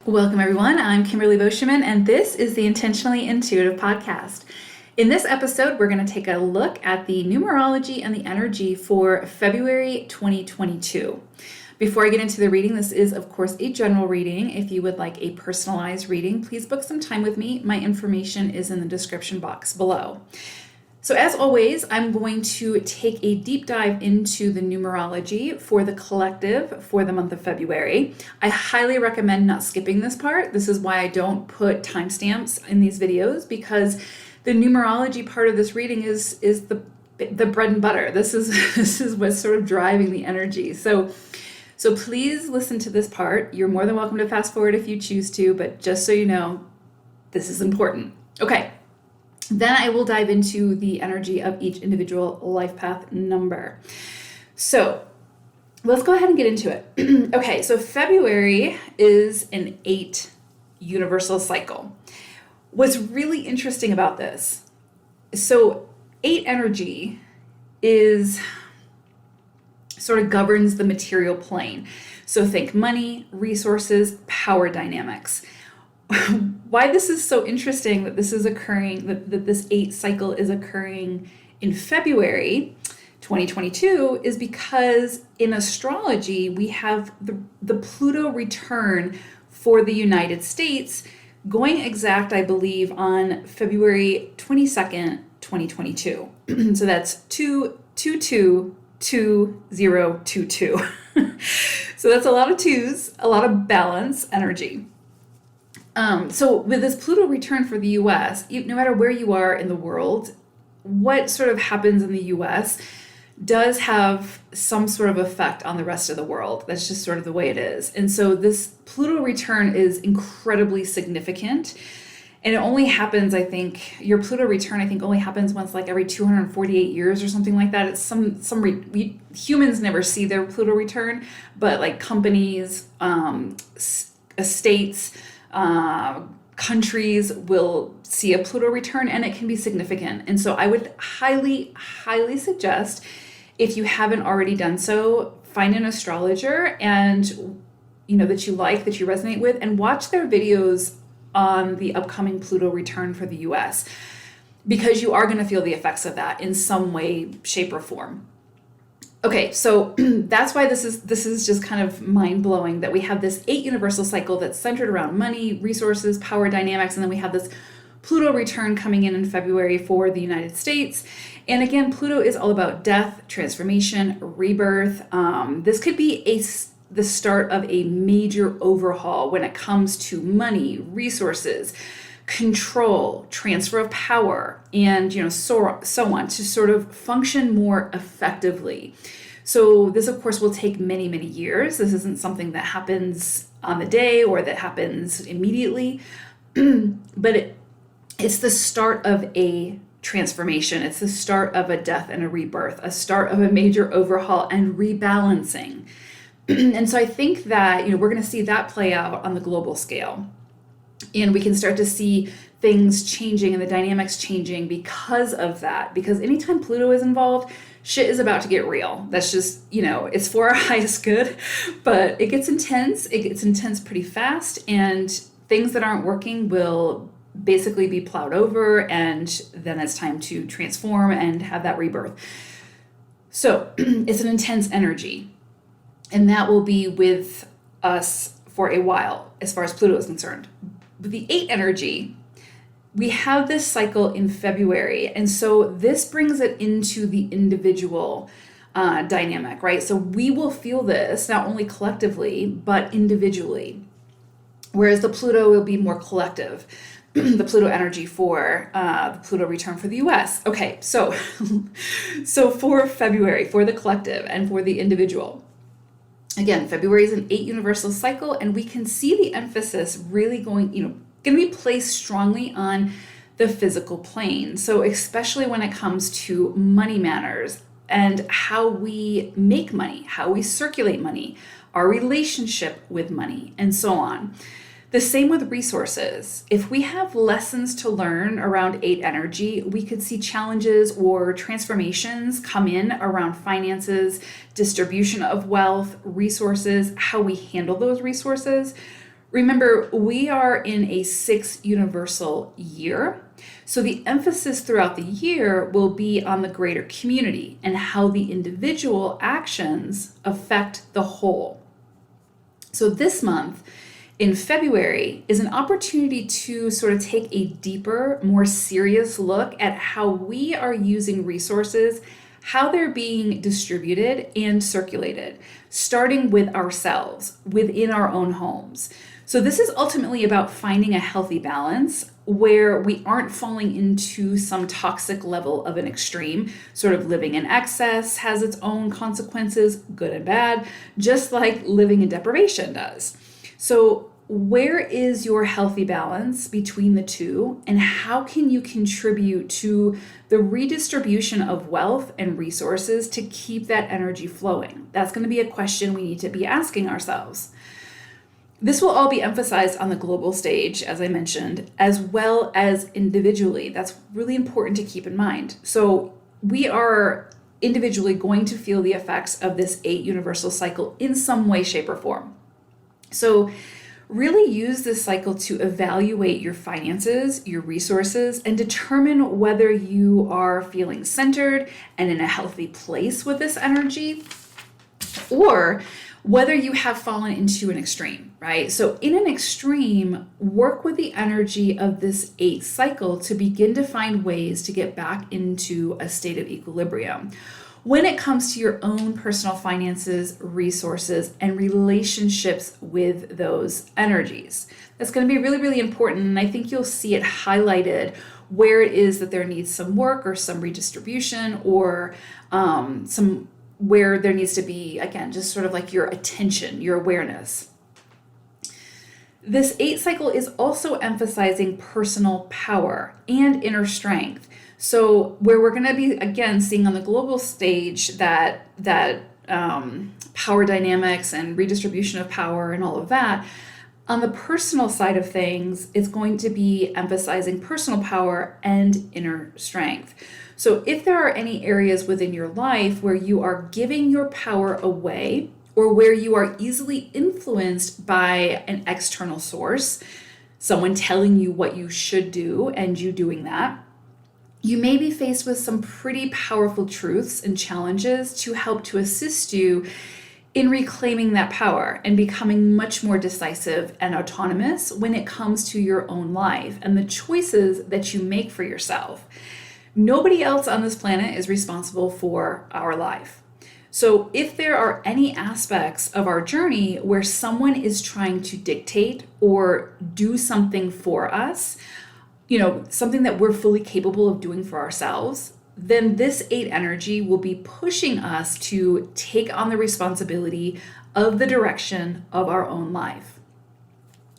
Welcome, everyone. I'm Kimberly Boscheman, and this is the Intentionally Intuitive podcast. In this episode, we're going to take a look at the numerology and the energy for February 2022. Before I get into the reading, this is, of course, a general reading. If you would like a personalized reading, please book some time with me. My information is in the description box below. So as always, I'm going to take a deep dive into the numerology for the collective for the month of February. I highly recommend not skipping this part. This is why I don't put timestamps in these videos, because the numerology part of this reading is the bread and butter. This is what's sort of driving the energy. So please listen to this part. You're more than welcome to fast forward if you choose to, but just so you know, this is important. Okay. Then I will dive into the energy of each individual life path number. So let's go ahead and get into it. Okay, so February is an 8 universal cycle. What's really interesting about this, so 8 energy is sort of governs the material plane. So think money, resources, power dynamics. Why this is so interesting that this is occurring, that this 8 cycle is occurring in February 2022 is because in astrology, we have the Pluto return for the United States going exact, I believe, on February 22nd, 2022. So that's 2222022. So that's a lot of twos, a lot of balance energy. So with this Pluto return for the US, no matter where you are in the world, what sort of happens in the US does have some sort of effect on the rest of the world. That's just sort of the way it is. And so this Pluto return is incredibly significant. And it only happens, I think, your Pluto return, I think, only happens once like every 248 years or something like that. It's we humans never see their Pluto return, but like companies, estates, countries will see a Pluto return, and it can be significant. And so I would highly, highly suggest, if you haven't already done so, find an astrologer and that you like, that you resonate with, and watch their videos on the upcoming Pluto return for the US, because you are going to feel the effects of that in some way, shape, or form. Okay, so that's why this is just kind of mind-blowing that we have this 8 universal cycle that's centered around money, resources, power dynamics, and then we have this Pluto return coming in February for the United States. And again, Pluto is all about death, transformation, rebirth. This could be the start of a major overhaul when it comes to money, resources, control, transfer of power, and so on, to sort of function more effectively. So this, of course, will take many, many years. This isn't something that happens on the day or that happens immediately, but it's the start of a transformation. It's the start of a death and a rebirth, a start of a major overhaul and rebalancing. And so I think that we're going to see that play out on the global scale. And we can start to see things changing and the dynamics changing because of that. Because anytime Pluto is involved, shit is about to get real. That's just, it's for our highest good, but it gets intense. It gets intense pretty fast, and things that aren't working will basically be plowed over, and then it's time to transform and have that rebirth. So it's an intense energy, and that will be with us for a while as far as Pluto is concerned. With the 8 energy, we have this cycle in February. And so this brings it into the individual dynamic, right? So we will feel this not only collectively, but individually. Whereas the Pluto will be more collective, the Pluto energy for the Pluto return for the US. Okay, so for February, for the collective and for the individual, again, February is an 8 universal cycle, and we can see the emphasis really going to be placed strongly on the physical plane. So especially when it comes to money matters and how we make money, how we circulate money, our relationship with money, and so on. The same with resources. If we have lessons to learn around 8 energy, we could see challenges or transformations come in around finances, distribution of wealth, resources, how we handle those resources. Remember, we are in a 6 universal year. So the emphasis throughout the year will be on the greater community and how the individual actions affect the whole. So this month, in February, is an opportunity to sort of take a deeper, more serious look at how we are using resources, how they're being distributed and circulated, starting with ourselves, within our own homes. So this is ultimately about finding a healthy balance where we aren't falling into some toxic level of an extreme. Sort of living in excess has its own consequences, good and bad, just like living in deprivation does. So where is your healthy balance between the two, and how can you contribute to the redistribution of wealth and resources to keep that energy flowing? That's going to be a question we need to be asking ourselves. This will all be emphasized on the global stage, as I mentioned, as well as individually. That's really important to keep in mind. So we are individually going to feel the effects of this 8 universal cycle in some way, shape, or form. So really use this cycle to evaluate your finances, your resources, and determine whether you are feeling centered and in a healthy place with this energy, or whether you have fallen into an extreme, right? So in an extreme, work with the energy of this 8 cycle to begin to find ways to get back into a state of equilibrium when it comes to your own personal finances, resources, and relationships with those energies. That's going to be really, really important. And I think you'll see it highlighted where it is that there needs some work or some redistribution, or some where there needs to be, again, just sort of like your attention, your awareness. This 8 cycle is also emphasizing personal power and inner strength. So where we're going to be, again, seeing on the global stage that power dynamics and redistribution of power and all of that, on the personal side of things, it's going to be emphasizing personal power and inner strength. So if there are any areas within your life where you are giving your power away, or where you are easily influenced by an external source, someone telling you what you should do and you doing that, you may be faced with some pretty powerful truths and challenges to help to assist you in reclaiming that power and becoming much more decisive and autonomous when it comes to your own life and the choices that you make for yourself. Nobody else on this planet is responsible for our life. So if there are any aspects of our journey where someone is trying to dictate or do something for us, something that we're fully capable of doing for ourselves, then this 8 energy will be pushing us to take on the responsibility of the direction of our own life.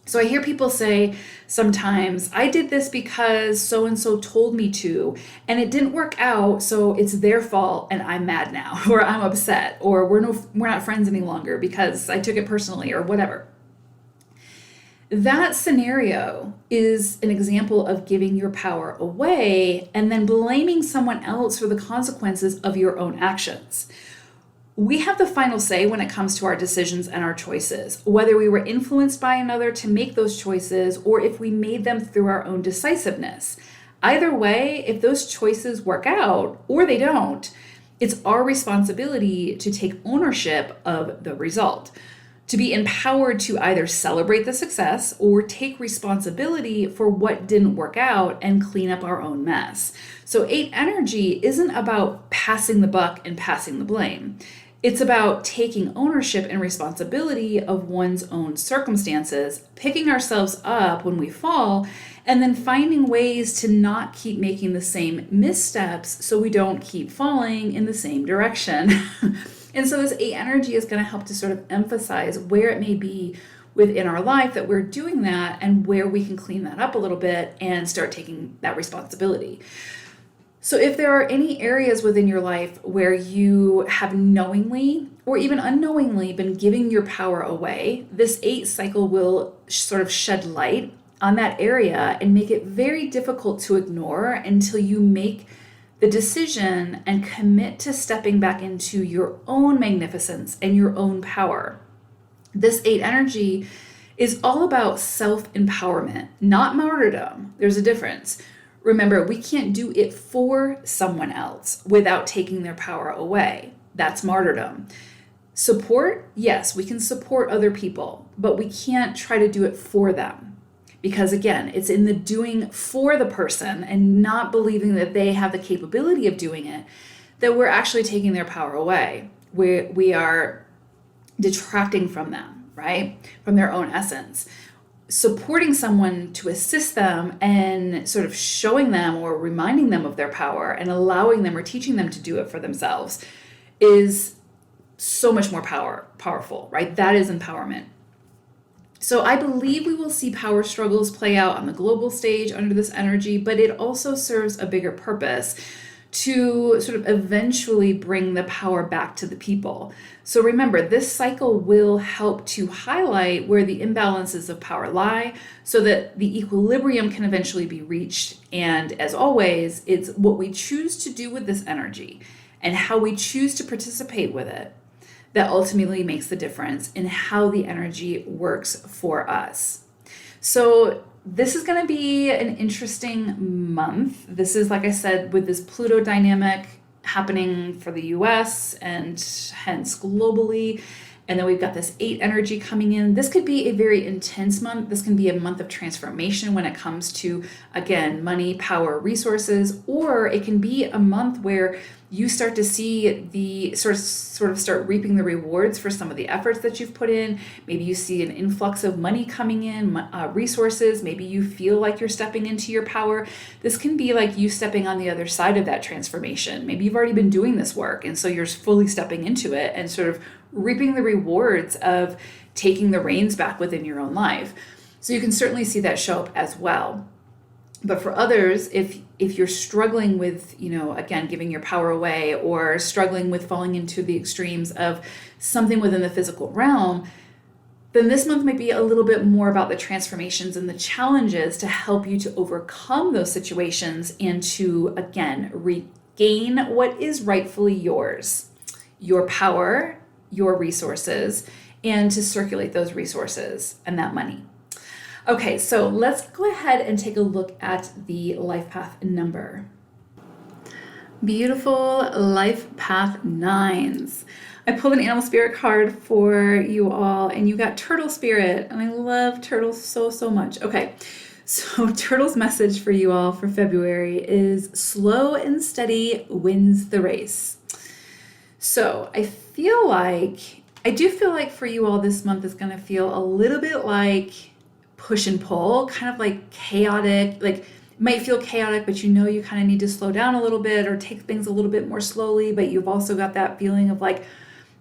So I hear people say sometimes, I did this because so-and-so told me to, and it didn't work out, so it's their fault and I'm mad now, or I'm upset, or we're not friends any longer because I took it personally, or whatever. That scenario is an example of giving your power away and then blaming someone else for the consequences of your own actions. We have the final say when it comes to our decisions and our choices, whether we were influenced by another to make those choices or if we made them through our own decisiveness. Either way, if those choices work out or they don't, it's our responsibility to take ownership of the result, to be empowered to either celebrate the success or take responsibility for what didn't work out and clean up our own mess. So 8 energy isn't about passing the buck and passing the blame. It's about taking ownership and responsibility of one's own circumstances, picking ourselves up when we fall, and then finding ways to not keep making the same missteps so we don't keep falling in the same direction. And so this 8 energy is going to help to sort of emphasize where it may be within our life that we're doing that and where we can clean that up a little bit and start taking that responsibility. So if there are any areas within your life where you have knowingly or even unknowingly been giving your power away, this 8 cycle will sort of shed light on that area and make it very difficult to ignore until you make the decision and commit to stepping back into your own magnificence and your own power. This 8 energy is all about self-empowerment, not martyrdom. There's a difference. Remember, we can't do it for someone else without taking their power away. That's martyrdom. Support, yes, we can support other people, but we can't try to do it for them. Because again, it's in the doing for the person and not believing that they have the capability of doing it that we're actually taking their power away. We are detracting from them, right? From their own essence. Supporting someone to assist them and sort of showing them or reminding them of their power and allowing them or teaching them to do it for themselves is so much more powerful, right? That is empowerment. So I believe we will see power struggles play out on the global stage under this energy, but it also serves a bigger purpose to sort of eventually bring the power back to the people. So remember, this cycle will help to highlight where the imbalances of power lie so that the equilibrium can eventually be reached. And as always, it's what we choose to do with this energy and how we choose to participate with it that ultimately makes the difference in how the energy works for us. So this is going to be an interesting month. This is, like I said, with this Pluto dynamic happening for the US and hence globally. And then we've got this 8 energy coming in. This could be a very intense month. This can be a month of transformation when it comes to, again, money, power, resources, or it can be a month where you start to see the sort of start reaping the rewards for some of the efforts that you've put in. Maybe you see an influx of money coming in, resources. Maybe you feel like you're stepping into your power. This can be like you stepping on the other side of that transformation. Maybe you've already been doing this work, and so you're fully stepping into it and sort of reaping the rewards of taking the reins back within your own life. So you can certainly see that show up as well. But for others, if you're struggling with, again, giving your power away or struggling with falling into the extremes of something within the physical realm, then this month might be a little bit more about the transformations and the challenges to help you to overcome those situations and to, again, regain what is rightfully yours, your power, your resources, and to circulate those resources and that money. Okay, so let's go ahead and take a look at the life path number. Beautiful life path 9s. I pulled an animal spirit card for you all, and you got turtle spirit, and I love turtles so much. Okay, so turtle's message for you all for February is slow and steady wins the race. So I do feel like for you all this month is going to feel a little bit like push and pull, kind of like chaotic, like it might feel chaotic, but you kind of need to slow down a little bit or take things a little bit more slowly, but you've also got that feeling of like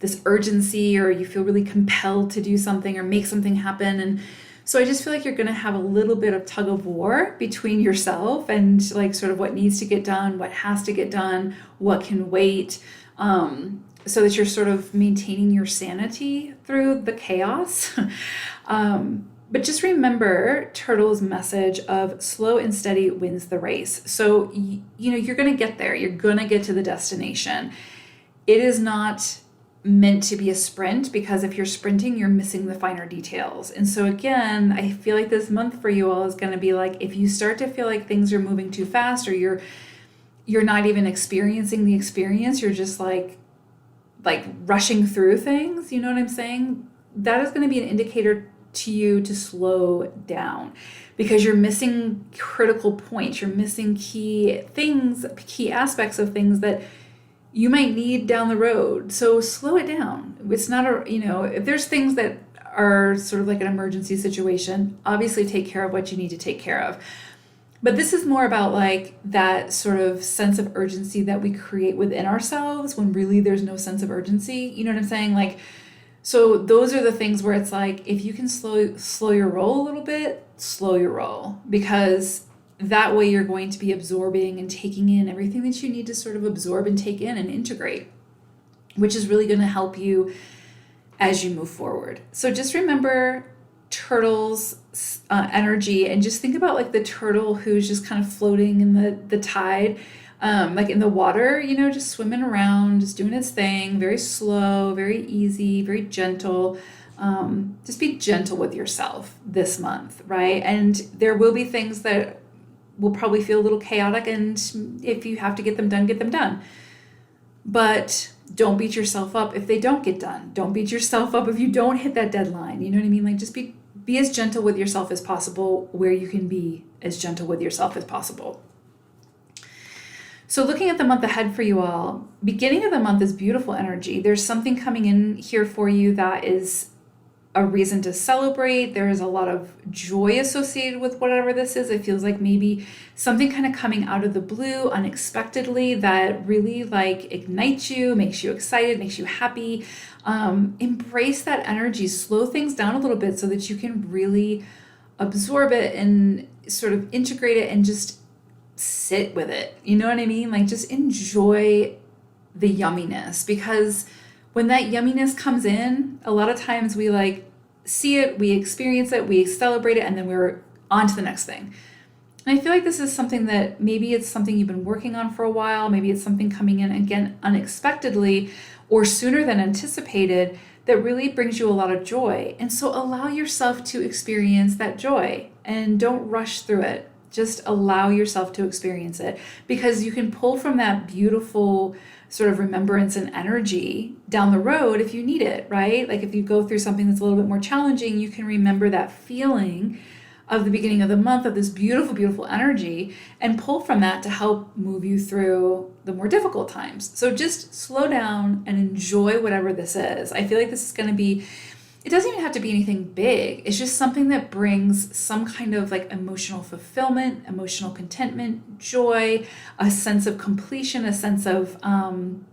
this urgency, or you feel really compelled to do something or make something happen. And so I just feel like you're going to have a little bit of tug of war between yourself and like sort of what needs to get done, what has to get done, what can wait, so that you're sort of maintaining your sanity through the chaos. But just remember Turtle's message of slow and steady wins the race. So, you're going to get there. You're going to get to the destination. It is not meant to be a sprint, because if you're sprinting, you're missing the finer details. And so again, I feel like this month for you all is going to be like, if you start to feel like things are moving too fast, or you're not even experiencing the experience, you're just like rushing through things, you know what I'm saying? That is going to be an indicator to you to slow down, because you're missing critical points. You're missing key aspects of things that you might need down the road. So slow it down. It's not if there's things that are sort of like an emergency situation, obviously take care of what you need to take care of. But this is more about like that sort of sense of urgency that we create within ourselves when really there's no sense of urgency. You know what I'm saying? Like, so those are the things where it's like, if you can slow your roll a little bit, slow your roll, because that way you're going to be absorbing and taking in everything that you need to sort of absorb and take in and integrate, which is really going to help you as you move forward. So just remember Turtle's energy, and just think about like the turtle who's just kind of floating in the tide, like in the water, just swimming around, just doing its thing, very slow, very easy, very gentle. Just be gentle with yourself this month, right? And there will be things that will probably feel a little chaotic, and if you have to get them done, get them done. But don't beat yourself up if they don't get done. Don't beat yourself up if you don't hit that deadline. You know what I mean? Like, just be as gentle with yourself as possible where you can be as gentle with yourself as possible. So looking at the month ahead for you all, beginning of the month is beautiful energy. There's something coming in here for you that is a reason to celebrate. There is a lot of joy associated with whatever this is. It feels like maybe something kind of coming out of the blue unexpectedly that really like ignites you, makes you excited, makes you happy. Embrace that energy, slow things down a little bit so that you can really absorb it and sort of integrate it and just sit with it. You know what I mean? Like, just enjoy the yumminess, because when that yumminess comes in, a lot of times we like see it, we experience it, we celebrate it, and then we're on to the next thing. And I feel like this is something that maybe it's something you've been working on for a while. Maybe it's something coming in again unexpectedly or sooner than anticipated that really brings you a lot of joy. And so allow yourself to experience that joy and don't rush through it. Just allow yourself to experience it, because you can pull from that beautiful sort of remembrance and energy down the road if you need it, right? Like if you go through something that's a little bit more challenging, you can remember that feeling of the beginning of the month of this beautiful, beautiful energy and pull from that to help move you through the more difficult times. So just slow down and enjoy whatever this is. I feel like this is going to be, it doesn't even have to be anything big. It's just something that brings some kind of like emotional fulfillment, emotional contentment, joy, a sense of completion, a sense of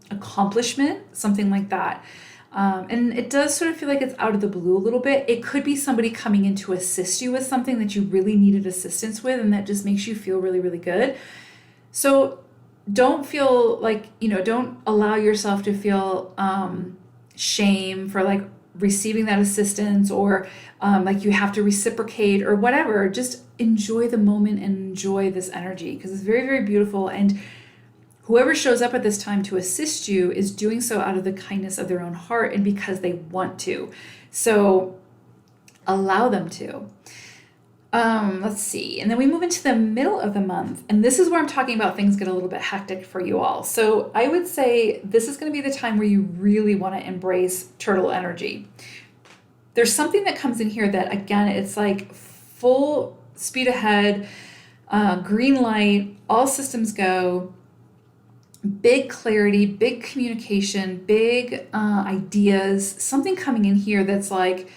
accomplishment, something like that. And it does sort of feel like it's out of the blue a little bit. It could be somebody coming in to assist you with something that you really needed assistance with, and that just makes you feel really, really good. So don't feel like, don't allow yourself to feel shame for like receiving that assistance or like you have to reciprocate or whatever. Just enjoy the moment and enjoy this energy, because it's very, very beautiful. And whoever shows up at this time to assist you is doing so out of the kindness of their own heart and because they want to. So allow them to. Let's see. And then we move into the middle of the month. And this is where I'm talking about things get a little bit hectic for you all. So I would say this is going to be the time where you really want to embrace turtle energy. There's something that comes in here that, again, it's like full speed ahead, green light, all systems go, big clarity, big communication, big ideas, something coming in here that's like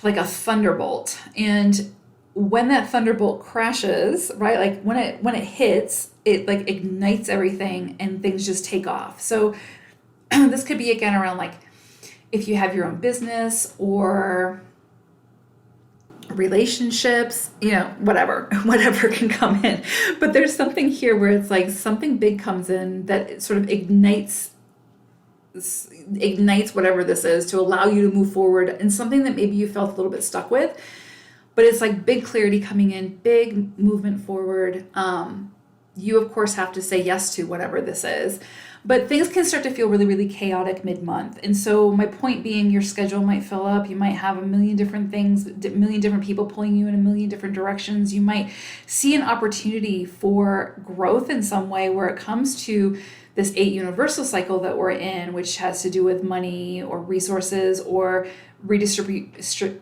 a thunderbolt. And when that thunderbolt crashes, right, like when it hits, it like ignites everything and things just take off. So this could be again around like if you have your own business or relationships, whatever can come in. But there's something here where it's like something big comes in that sort of ignites whatever this is to allow you to move forward, and something that maybe you felt a little bit stuck with, but it's like big clarity coming in, big movement forward. You of course have to say yes to whatever this is, but things can start to feel really, really chaotic mid-month. And so my point being, your schedule might fill up. You might have a million different things, a million different people pulling you in a million different directions. You might see an opportunity for growth in some way where it comes to this 8 universal cycle that we're in, which has to do with money or resources or redistribution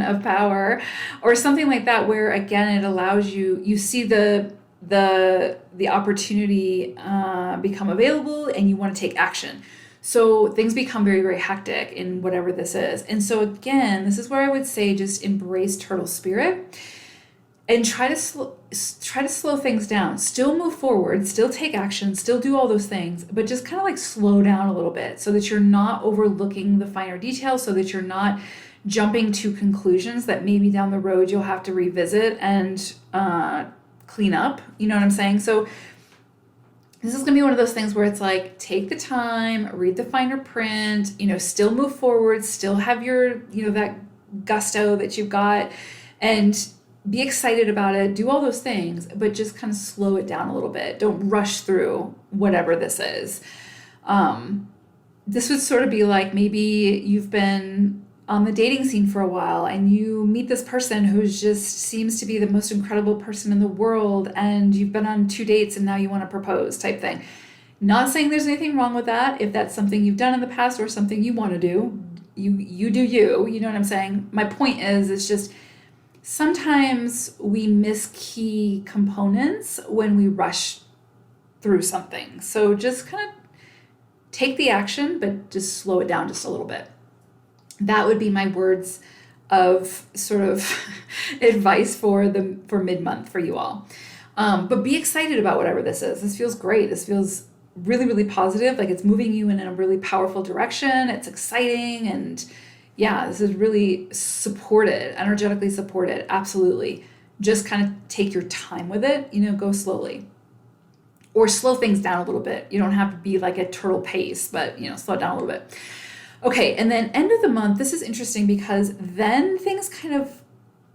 of power or something like that, where again it allows you see the opportunity become available and you want to take action. So things become very, very hectic in whatever this is. And so again, this is where I would say just embrace turtle spirit and try to slow things down. Still move forward, still take action, still do all those things, but just kind of like slow down a little bit so that you're not overlooking the finer details, so that you're not jumping to conclusions that maybe down the road you'll have to revisit and clean up. You know what I'm saying? So this is going to be one of those things where it's like, take the time, read the finer print, still move forward, still have your, that gusto that you've got, and be excited about it, do all those things, but just kind of slow it down a little bit. Don't rush through whatever this is. this would sort of be like maybe you've been on the dating scene for a while and you meet this person who just seems to be the most incredible person in the world, and you've been on 2 dates and now you want to propose type thing. Not saying there's anything wrong with that. If that's something you've done in the past or something you want to do, you do you. You know what I'm saying? My point is, it's just sometimes we miss key components when we rush through something. So just kind of take the action, but just slow it down just a little bit. That would be my words of sort of advice for mid-month for you all. But be excited about whatever this is. This feels great. This feels really, really positive. Like it's moving you in a really powerful direction. It's exciting. And yeah, this is really supported, energetically supported. Absolutely. Just kind of take your time with it, go slowly. Or slow things down a little bit. You don't have to be like at turtle pace, but slow it down a little bit. Okay, and then end of the month, this is interesting because then things kind of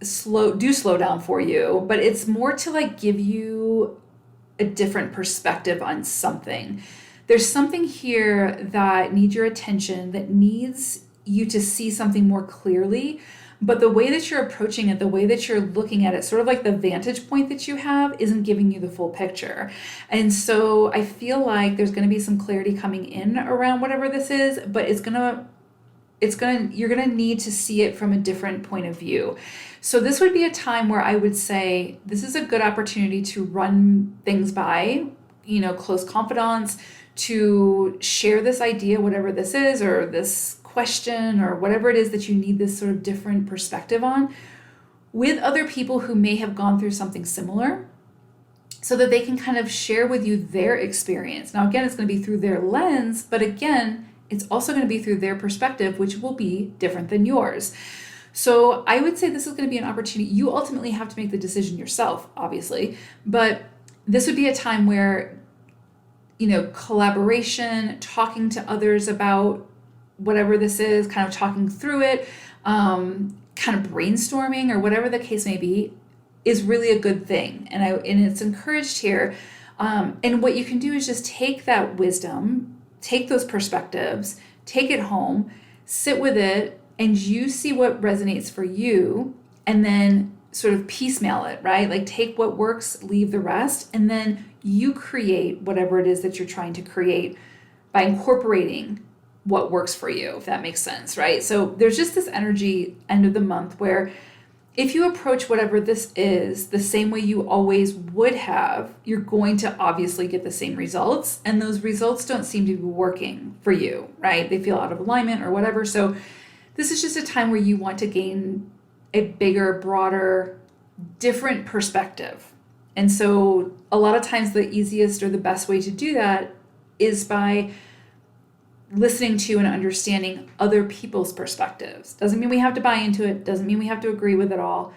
slow down for you, but it's more to like give you a different perspective on something. There's something here that needs your attention, that needs you to see something more clearly. But the way that you're approaching it, the way that you're looking at it, sort of like the vantage point that you have isn't giving you the full picture. And so I feel like there's going to be some clarity coming in around whatever this is, but you're going to need to see it from a different point of view. So this would be a time where I would say this is a good opportunity to run things by, close confidants, to share this idea, whatever this is, or this question, or whatever it is that you need this sort of different perspective on, with other people who may have gone through something similar, so that they can kind of share with you their experience. Now, again, it's going to be through their lens, but again, it's also going to be through their perspective, which will be different than yours. So I would say this is going to be an opportunity. You ultimately have to make the decision yourself, obviously, but this would be a time where, collaboration, talking to others about whatever this is, kind of talking through it, kind of brainstorming or whatever the case may be, is really a good thing. And it's encouraged here. And what you can do is just take that wisdom, take those perspectives, take it home, sit with it, and you see what resonates for you, and then sort of piecemeal it, right? Like take what works, leave the rest, and then you create whatever it is that you're trying to create by incorporating what works for you, if that makes sense, right? So there's just this energy end of the month where if you approach whatever this is the same way you always would have, you're going to obviously get the same results. And those results don't seem to be working for you, right? They feel out of alignment or whatever. So this is just a time where you want to gain a bigger, broader, different perspective. And so a lot of times the easiest or the best way to do that is by listening to and understanding other people's perspectives. Doesn't mean we have to buy into it, doesn't mean we have to agree with it all,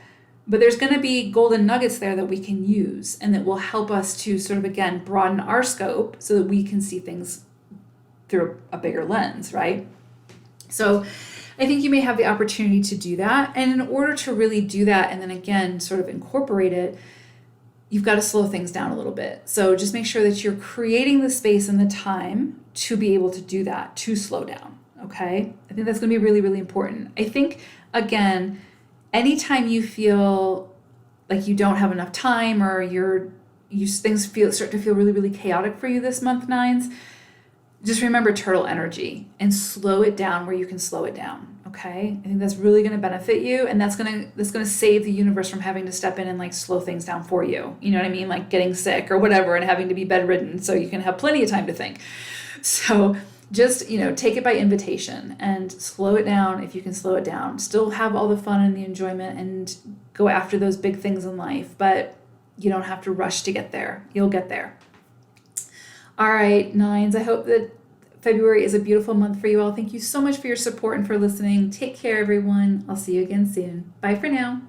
but there's going to be golden nuggets there that we can use and that will help us to sort of, again, broaden our scope so that we can see things through a bigger lens, right? So I think you may have the opportunity to do that. And in order to really do that and then again, sort of incorporate it, you've got to slow things down a little bit. So just make sure that you're creating the space and the time to be able to do that, to slow down, okay? I think that's going to be really, really important. I think, again, anytime you feel like you don't have enough time or things start to feel really, really chaotic for you this month, nines, just remember turtle energy and slow it down where you can slow it down, okay? I think that's really going to benefit you, and that's going to save the universe from having to step in and like slow things down for you. You know what I mean? Like getting sick or whatever and having to be bedridden so you can have plenty of time to think. So just, take it by invitation and slow it down if you can slow it down. Still have all the fun and the enjoyment and go after those big things in life, but you don't have to rush to get there. You'll get there. All right, nines, I hope that February is a beautiful month for you all. Thank you so much for your support and for listening. Take care, everyone. I'll see you again soon. Bye for now.